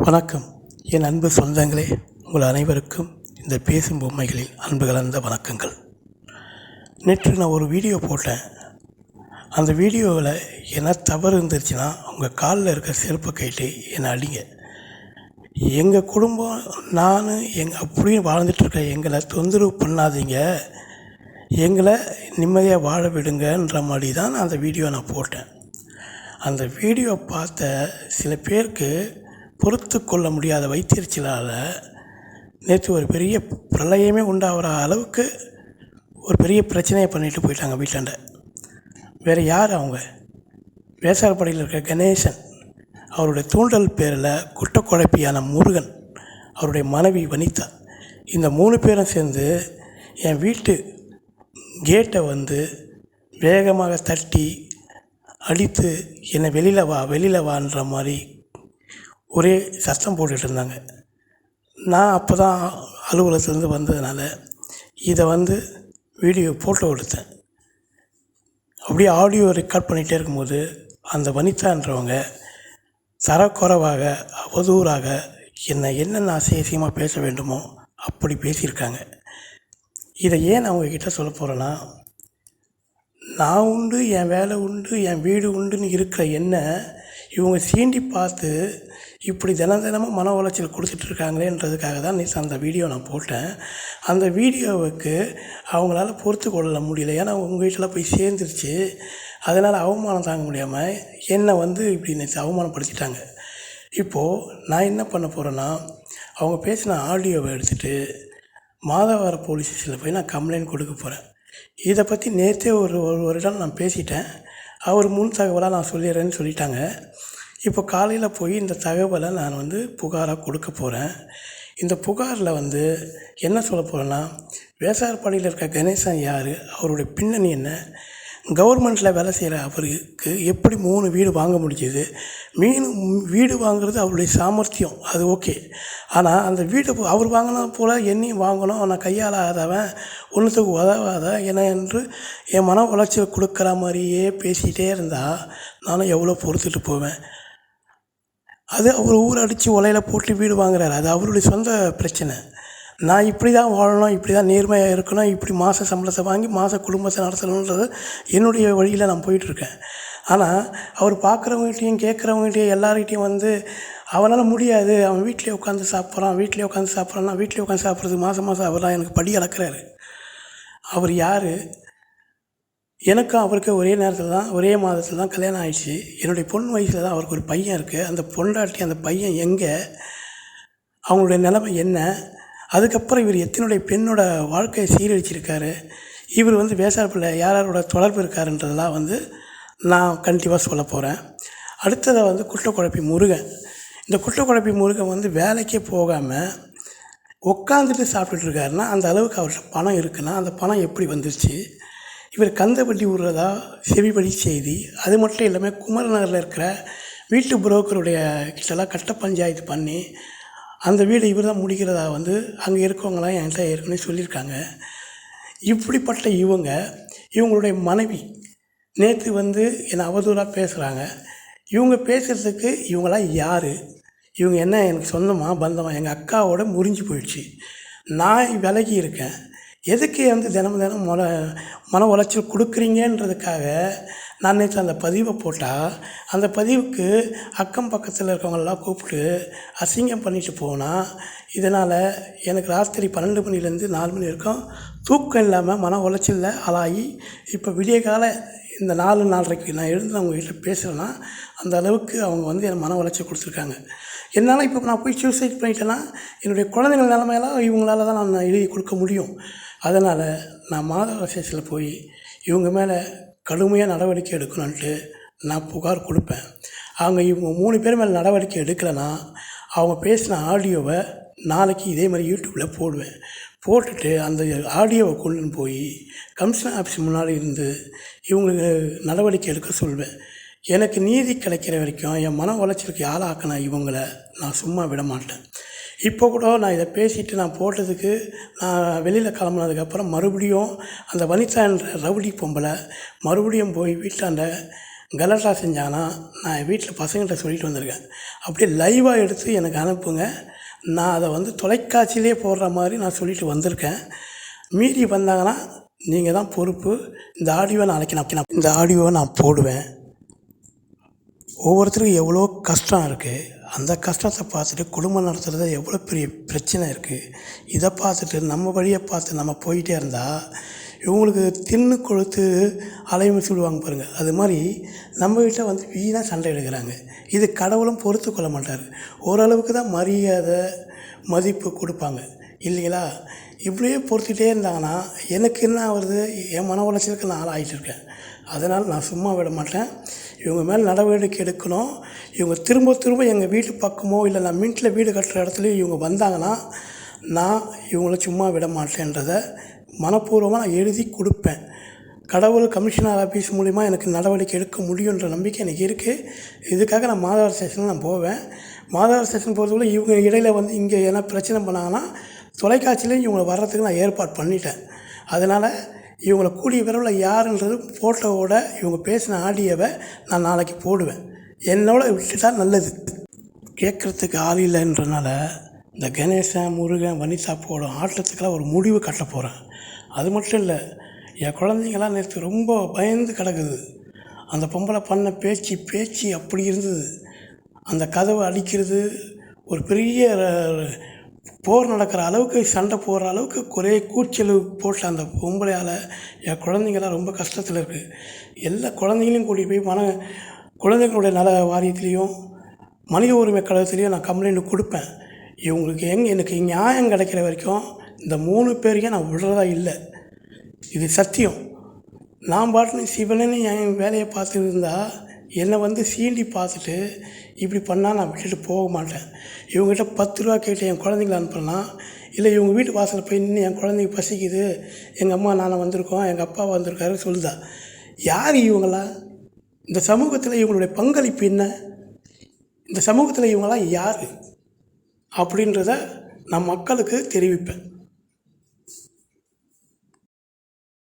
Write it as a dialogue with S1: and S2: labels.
S1: வணக்கம் என் அன்பு சொந்தங்களே, உங்கள் அனைவருக்கும் இந்த பேசும் பொம்மைகளில் அன்பு கலந்த வணக்கங்கள். நேற்று நான் ஒரு வீடியோ போட்டேன். அந்த வீடியோவில் என்ன தவறு இருந்துருச்சுன்னா, உங்கள் காலில் இருக்க செருப்பை கைட்டு என்னை அடிங்க. எங்கள் குடும்பம் நான் அப்படின்னு வாழ்ந்துட்டுருக்க எங்களை தொந்தரவு பண்ணாதீங்க, எங்களை நிம்மதியாக வாழ விடுங்கன்ற மாதிரி தான் அந்த வீடியோ நான் போட்டேன். அந்த வீடியோ பார்த்த சில பேருக்கு பொறுத்து கொள்ள முடியாத வைத்தறிச்சலால் நேற்று ஒரு பெரிய பிரளயமே உண்டாகிற அளவுக்கு ஒரு பெரிய பிரச்சனையை பண்ணிட்டு போயிட்டாங்க வீட்டாண்ட. வேறு யார் அவங்க? வேசாரப்படையில் இருக்க கணேசன், அவருடைய தூண்டல் பேரில் குற்றக்குழப்பியான முருகன், அவருடைய மனைவி வனிதா, இந்த 3 பேரும் சேர்ந்து என் வீட்டு கேட்டை வேகமாக தட்டி அடித்து என்னை வெளியில் வான்ற மாதிரி ஒரே சத்தம் போட்டுட்டு இருந்தாங்க. நான் அப்போ தான் அலுவலகத்துலேருந்து வந்ததுனால இதை வீடியோ ஃபோட்டோ எடுத்தேன். அப்படியே ஆடியோ ரெக்கார்ட் பண்ணிகிட்டே இருக்கும்போது அந்த வனிதான்றவங்க தரக்குறைவாக அவதூறாக என்னென்ன அசிங்கமாக பேச வேண்டுமோ அப்படி பேசியிருக்காங்க. இதை ஏன் அவங்கக்கிட்ட சொல்ல போகிறேன்னா, நான் உண்டு, என் வேலை உண்டு, என் வீடு உண்டுன்னு இருக்கிற என்ன இவங்க சீண்டி பார்த்து இப்படி தினமும் மன உளைச்சல் கொடுத்துட்ருக்காங்களேன்றதுக்காக தான் நேற்று அந்த வீடியோ நான் போட்டேன். அந்த வீடியோவுக்கு அவங்களால பொறுத்து கொள்ள முடியல. ஏன்னா உங்கள் வீட்டில் போய் சேர்ந்துருச்சு. அதனால் அவமானம் தாங்க முடியாமல் என்னை இப்படி நேற்று அவமானப்படுத்திட்டாங்க. இப்போது நான் என்ன பண்ண போகிறேன்னா, அவங்க பேசின ஆடியோவை எடுத்துகிட்டு மாதவரம் போலீஸ் ஸ்டேஷனில் போய் நான் கம்ப்ளைண்ட் கொடுக்க போகிறேன். இதை பற்றி நேற்றே ஒரு இடம் நான் பேசிட்டேன். அவர் முன் தகவலாக நான் சொல்லிடுறேன்னு சொல்லிட்டாங்க. இப்போ காலையில் போய் இந்த தகவலை நான் புகாராக கொடுக்க போகிறேன். இந்த புகாரில் என்ன சொல்ல போகிறேன்னா, வேசாரப்பாடியில் இருக்க கணேசன் யார், அவருடைய பின்னணி என்ன, கவர்மெண்ட்டில் வேலை செய்கிற அவருக்கு எப்படி 3 வீடு வாங்க முடியுது. வீடு வாங்குறது அவருடைய சாமர்த்தியம், அது ஓகே. ஆனால் அந்த வீடு அவர் வாங்கினா போல் என்னையும் வாங்கணும், நான் கையாளாதவன், ஒன்றுத்துக்கு உதவாத என்று என் மன உளைச்சல் கொடுக்குற மாதிரியே பேசிகிட்டே இருந்தால் நானும் எவ்வளோ பொறுத்துட்டு போவேன். அது அவர் ஊர் அடித்து உலையில் போட்டு வீடு வாங்குறாரு, அது அவருடைய சொந்த பிரச்சனை. நான் இப்படி தான் வாழணும், இப்படி தான் நேர்மையாக இருக்கணும், இப்படி மாத சம்பளத்தை வாங்கி மாத குடும்பத்தை நடத்தணுன்றது என்னுடைய வழியில் நான் போயிட்டுருக்கேன். ஆனால் அவர் பார்க்குறவங்ககிட்டையும் கேட்குறவங்ககிட்டையும் எல்லார்கிட்டையும் அவனால் முடியாது, அவன் வீட்டிலே உட்காந்து சாப்பிட்றான், வீட்டிலே உட்காந்து சாப்பிட்றான்னா வீட்டிலே உட்காந்து சாப்பிட்றது மாதம் அவர்லாம் எனக்கு படி அளக்கிறாரு. அவர் யார்? எனக்கும் அவருக்கு ஒரே நேரத்தில் தான், ஒரே மாதத்தில் தான் கல்யாணம் ஆகிடுச்சு. என்னுடைய பொண்ணு வயசில் தான் அவருக்கு ஒரு பையன் இருக்குது. அந்த பொண்டாட்டி, அந்த பையன் எங்கே, அவங்களுடைய நிலைமை என்ன, அதுக்கப்புறம் இவர் எத்தனுடைய பெண்ணோட வாழ்க்கையை சீரழிச்சிருக்காரு, இவர் வேசாரப்பில் யாரோட தொடர்பு இருக்காருன்றதெல்லாம் நான் கண்டிப்பாக சொல்ல போகிறேன். அடுத்ததை குற்றக்குழப்பி முருகன். இந்த குற்றக்குழப்பி முருகன் வேலைக்கே போகாமல் உட்காந்துட்டு சாப்பிட்டுட்ருக்காருன்னா அந்த அளவுக்கு அவர்கிட்ட பணம் இருக்குன்னா அந்த பணம் எப்படி வந்துருச்சு? இவர் கந்தப்பட்டி விடுறதா செவிப்படி செய்தி. அது மட்டும் இல்லாமல் குமரநகரில் இருக்கிற வீட்டு புரோக்கருடைய கிட்டலாம் கட்ட பஞ்சாயத்து பண்ணி அந்த வீடு இவர் தான் முடிக்கிறதா அங்கே இருக்கவங்களாம் என்கிட்ட ஏற்கனவே சொல்லியிருக்காங்க. இப்படிப்பட்ட இவங்களுடைய மனைவி நேற்று என்னை அவதூறாக பேசுகிறாங்க. இவங்க பேசுகிறதுக்கு இவங்களாம் யார்? இவங்க என்ன எனக்கு சொந்தமாக பந்தமாக? எங்கள் அக்காவோட முறிஞ்சு போயிடுச்சு. நான் விலகி இருக்கேன். எதுக்கு தினம் மன உளைச்சல் கொடுக்குறீங்கன்றதுக்காக நான் நேற்று அந்த பதிவை போட்டால் அந்த பதிவுக்கு அக்கம் பக்கத்தில் இருக்கவங்களெல்லாம் கூப்பிட்டு அசிங்கம் பண்ணிட்டு போனால் இதனால் எனக்கு ராத்திரி 12 மணிலேருந்து 4 மணி வரைக்கும் தூக்கம் இல்லாமல் மன உளைச்சலில் ஆளாகி இப்போ விடிய கால இந்த 4:30க்கு நான் எழுந்து அவங்க வீட்டில் பேசுகிறேன்னா அந்த அளவுக்கு அவங்க எனக்கு மன உளைச்சல் கொடுத்துருக்காங்க. என்னால் இப்போ நான் போய் சூசைட் பண்ணிட்டேன்னா என்னுடைய குழந்தைங்கள் நிலைமையெல்லாம் இவங்களால தான் நான் எழுதி கொடுக்க முடியும். அதனால் நான் மாதவரம் ஸ்டேஷனில் போய் இவங்க மேலே கடுமையாக நடவடிக்கை எடுக்கணுன்ட்டு நான் புகார் கொடுப்பேன். இவங்க 3 பேர் மேலே நடவடிக்கை எடுக்கலைன்னா அவங்க பேசின ஆடியோவை நாளைக்கு இதே மாதிரி யூடியூப்பில் போடுவேன். போட்டுட்டு அந்த ஆடியோவை கொண்டு போய் கமிஷனர் ஆஃபீஸ் முன்னாடி இருந்து இவங்களுக்கு நடவடிக்கை எடுக்க சொல்வேன். எனக்கு நீதி கிடைக்கிற வரைக்கும் என் மன உளைச்சலுக்கு ஆளாக்கின இவங்களை நான் சும்மா விட மாட்டேன். இப்போ கூட நான் இதை பேசிவிட்டு நான் போட்டதுக்கு நான் வெளியில் கிளம்புனதுக்கப்புறம் மறுபடியும் அந்த வனிதா என்ற ரவுடி பொம்பளை மறுபடியும் போய் வீட்டாண்ட கலாட்டா செஞ்சாங்கன்னா நான் என் வீட்டில் பசங்கள்கிட்ட சொல்லிட்டு வந்திருக்கேன், அப்படியே லைவாக எடுத்து எனக்கு அனுப்புங்க. நான் அதை வந்து தொலைக்காட்சியிலே போடுற மாதிரி நான் சொல்லிட்டு வந்திருக்கேன். மீறி வந்தாங்கன்னா நீங்கள் தான் பொறுப்பு. இந்த ஆடியோவை நான் போடுவேன். ஒவ்வொருத்தருக்கும் எவ்வளோ கஷ்டம் இருக்குது. அந்த கஷ்டத்தை பார்த்துட்டு குடும்பம் நடத்துகிறது எவ்வளோ பெரிய பிரச்சனை இருக்குது. இதை பார்த்துட்டு நம்ம வழியை பார்த்து நம்ம போயிட்டே இருந்தால் இவங்களுக்கு தின்னு கொழுத்து அலையும்னு சொல்லுவாங்க பாருங்கள். அது மாதிரி நம்ம வீட்டில் வந்து வீணாக சண்டை எடுக்கிறாங்க. இது கடவுளும் பொறுத்து கொள்ள மாட்டார். ஓரளவுக்கு தான் மரியாதை மதிப்பு கொடுப்பாங்க இல்லைங்களா? இப்படியே பொறுத்துட்டே இருந்தாங்கன்னா எனக்கு என்ன ஆகுறது? என் மன உளைச்சலுக்கு நான் ஆளாகிட்டு இருக்கேன். அதனால் நான் சும்மா விட மாட்டேன். இவங்க மேலே நடவடிக்கை எடுக்கணும். இவங்க திரும்ப எங்கள் வீட்டு பக்கமோ இல்லை நான் மின்ட்டில் வீடு கட்டுற இடத்துலையும் இவங்க வந்தாங்கன்னா நான் இவங்கள சும்மா விட மாட்டேன்றதை மனப்பூர்வமாக நான் எழுதி கொடுப்பேன். கடவுள் கமிஷனர் ஆஃபீஸ் மூலிமா எனக்கு நடவடிக்கை எடுக்க முடியுன்ற நம்பிக்கை எனக்கு இருக்குது. இதுக்காக நான் மாதவர ஸ்டேஷனில் நான் போவேன். மாதவர ஸ்டேஷன் போகிறதுக்குள்ள இவங்க இடையில வந்து இங்கே என்ன பிரச்சனை பண்ணாங்கன்னா தொலைக்காட்சியிலையும் இவங்களை வர்றதுக்கு நான் ஏற்பாடு பண்ணிட்டேன். அதனால் இவங்களை கூடிய விரைவில் யாருன்றது ஃபோட்டோவோட இவங்க பேசின ஆடியோவை நான் நாளைக்கு போடுவேன். என்னோட விட்டுட்டா நல்லது. கேட்குறதுக்கு ஆள் இல்லைன்றனால இந்த கணேசன், முருகன், வனிதா போடும் ஆட்டத்துக்கெல்லாம் ஒரு முடிவு கட்ட போகிறேன். அது மட்டும் இல்லை, என் குழந்தைங்களாம் நேற்று ரொம்ப பயந்து கிடக்குது. அந்த பொம்பளை பண்ண பேச்சு அப்படி இருந்தது. அந்த கதவை அடிக்கிறது, ஒரு பெரிய போர் நடக்கிற அளவுக்கு, சண்டை போடுற அளவுக்கு ஒரே கூச்சல் போட்ட அந்த பொம்பளையால் என் குழந்தைங்களாம் ரொம்ப கஷ்டத்தில் இருக்குது. எல்லா குழந்தைங்களையும் கூட்டிகிட்டு போய் குழந்தைங்களுடைய நல வாரியத்துலேயும் மனித உரிமை கழகத்துலேயும் நான் கம்ப்ளைண்ட் கொடுப்பேன். இவங்களுக்கு எனக்கு நியாயம் கிடைக்கிற வரைக்கும் இந்த 3 பேரையும் நான் விடுறதா இல்லை. இது சத்தியம். நான் பாட்டுன்னு சிவனன்னு என் வேலையை பார்த்துட்டு இருந்தால் என்னை வந்து சீண்டி பார்த்துட்டு இப்படி பண்ணால் நான் விட்டுட்டு போக மாட்டேன். இவங்ககிட்ட 10 ரூபா கேட்டு என் குழந்தைங்கள அனுப்பலாம். இல்லை இவங்க வீட்டு வாசலில் போய் நின்று என் குழந்தைங்க பசிக்குது, எங்கள் அம்மா நானும் வந்திருக்கோம், எங்கள் அப்பா வந்திருக்காரு சொல்லுதா? யார் இவங்களாம்? இந்த சமூகத்தில் இவங்களுடைய பங்களிப்பு என்ன? இந்த சமூகத்தில் இவங்களாம் யார் அப்படின்றத நான் மக்களுக்கு தெரிவிப்பேன்.